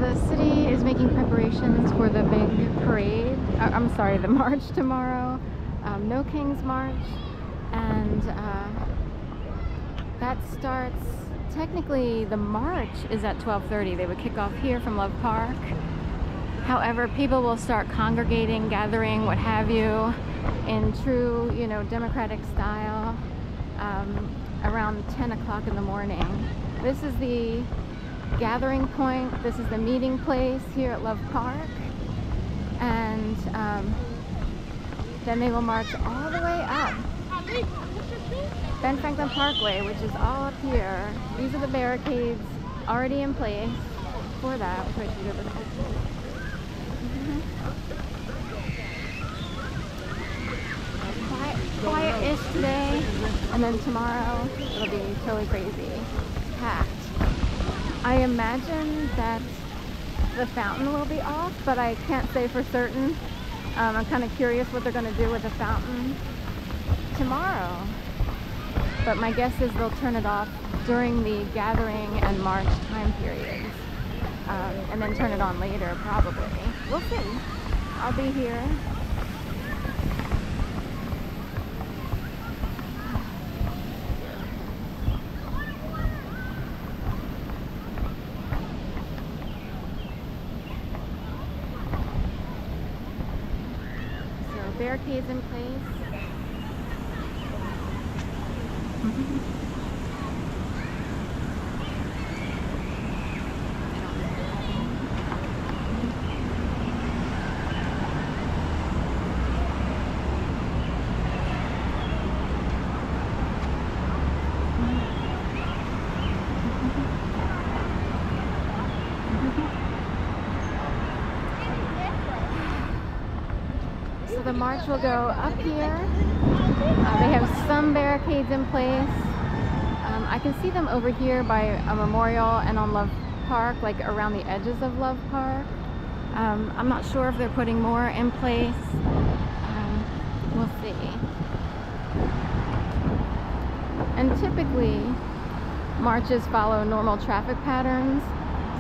the city is making preparations for the big parade. I'm sorry, the march tomorrow. No Kings March. And that starts, technically the march is at 12:30. They would kick off here from Love Park. However, people will start congregating, gathering, what have you, in true, you know, democratic style around 10 o'clock in the morning. This is the gathering point. This is the meeting place here at Love Park. And then they will march all the way up Ben Franklin Parkway, which is all up here. These are the barricades already in place for that. Which way should we go? Quiet-ish today, and then tomorrow it'll be totally crazy, packed. I imagine that the fountain will be off, but I can't say for certain. I'm kind of curious what they're going to do with the fountain tomorrow. But my guess is they'll turn it off during the gathering and march time periods, and then turn it on later, probably. We'll see. I'll be here. Barricades in place. The march will go up here. They have some barricades in place. I can see them over here by a memorial and on Love Park, like around the edges of Love Park. I'm not sure if they're putting more in place. We'll see. And typically, marches follow normal traffic patterns,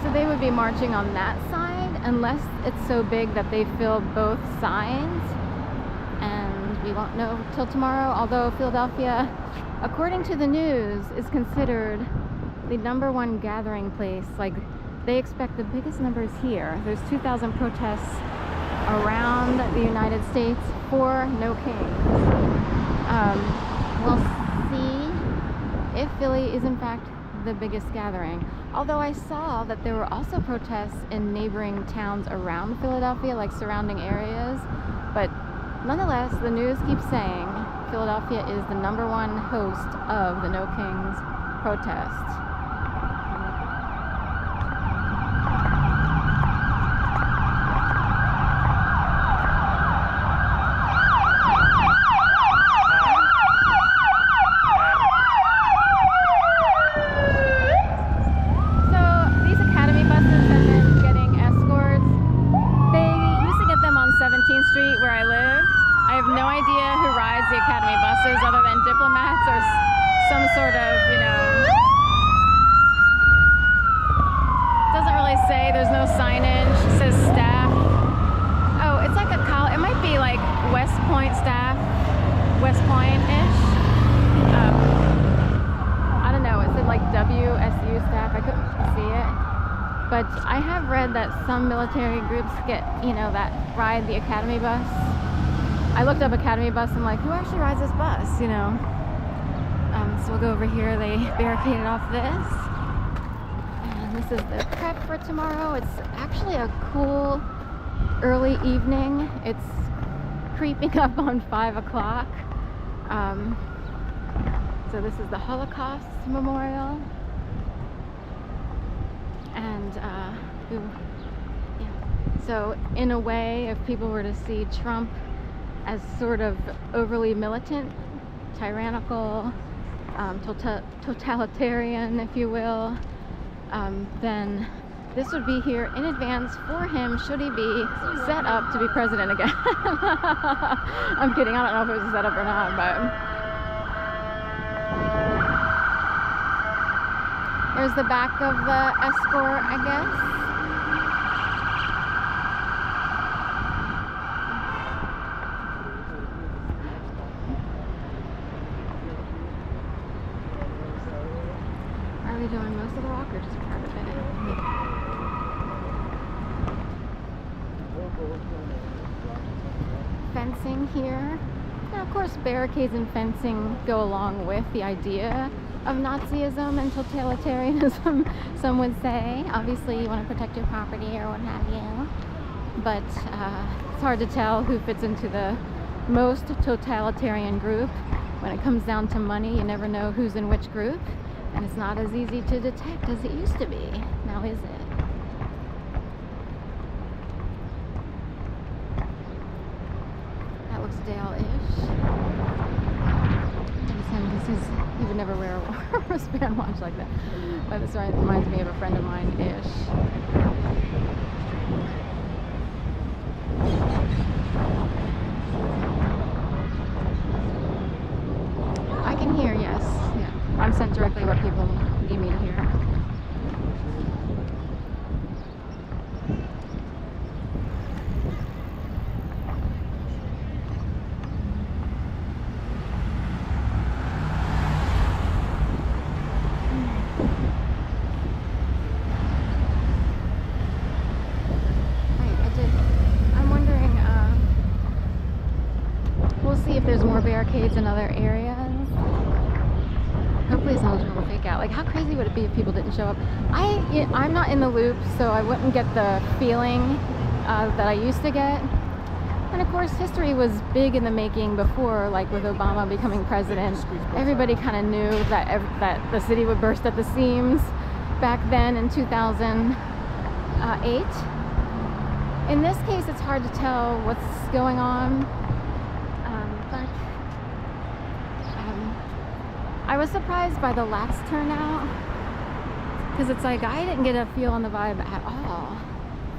so they would be marching on that side unless it's so big that they fill both sides. We won't know till tomorrow, although Philadelphia, according to the news, is considered the #1 gathering place. Like, they expect the biggest numbers here. There's 2,000 protests around the United States for no kings. We'll see if Philly is in fact the biggest gathering. Although I saw that there were also protests in neighboring towns around Philadelphia, like surrounding areas, but nonetheless, the news keeps saying Philadelphia is the #1 host of the No Kings protest. But I have read that some military groups get, that ride the Academy bus. I looked up Academy bus and I'm like, who actually rides this bus, So we'll go over here. They barricaded off this. And this is the prep for tomorrow. It's actually a cool early evening. It's creeping up on 5 o'clock. So this is the Holocaust Memorial. And so in a way, if people were to see Trump as sort of overly militant, tyrannical, totalitarian, if you will, then this would be here in advance for him should he be set up to be president again. I'm kidding, I don't know if it was a setup or not, but there's the back of the escort, I guess. on most of the walk or just part of it? Fencing here. Now, of course, barricades and fencing go along with the idea of Nazism and totalitarianism, some would say. Obviously, you want to protect your property or what have you. But it's hard to tell who fits into the most totalitarian group. When it comes down to money, you never know who's in which group. And it's not as easy to detect as it used to be. Now is it? That looks Dale-ish. He would never wear a wristband watch like that. But this reminds me of a friend of mine-ish. I can hear, yes. Yeah. I'm sent directly what people need me to hear. See if there's more barricades in other areas. Hopefully it's not a total fake out. Like, how crazy would it be if people didn't show up? I'm not in the loop, so I wouldn't get the feeling that I used to get. And of course, history was big in the making before, like with Obama becoming president. Everybody kind of knew that the city would burst at the seams back then in 2008. In this case, it's hard to tell what's going on. I was surprised by the last turnout because it's like I didn't get a feel on the vibe at all.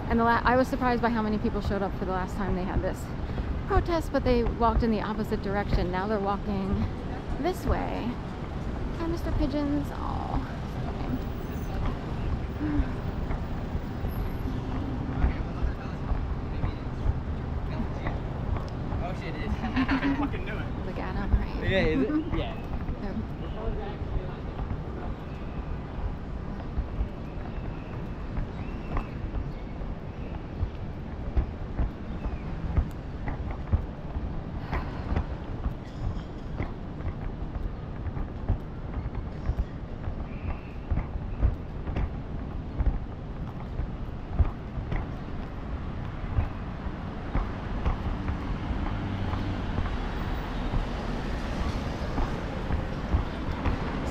And I was surprised by how many people showed up for the last time they had this protest, but they walked in the opposite direction. Now they're walking this way. Hi, Mr. Pigeons. Oh. Oh shit, it is. I fucking knew it. Look at him, right? Yeah, is it? Yeah.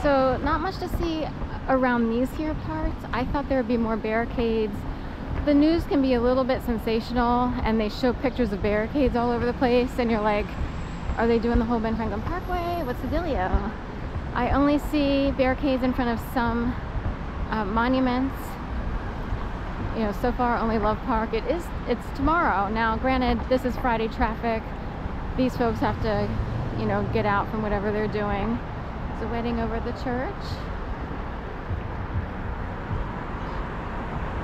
So not much to see around these here parts. I thought there would be more barricades. The news can be a little bit sensational and they show pictures of barricades all over the place and you're like, are they doing the whole Ben Franklin Parkway? What's the dealio? I only see barricades in front of some monuments. You know, so far only Love Park. It's tomorrow. Now granted, this is Friday traffic. These folks have to, you know, get out from whatever they're doing. There's a wedding over at the church.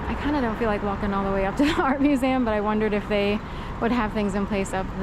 I kind of don't feel like walking all the way up to the art museum, but I wondered if they would have things in place up there.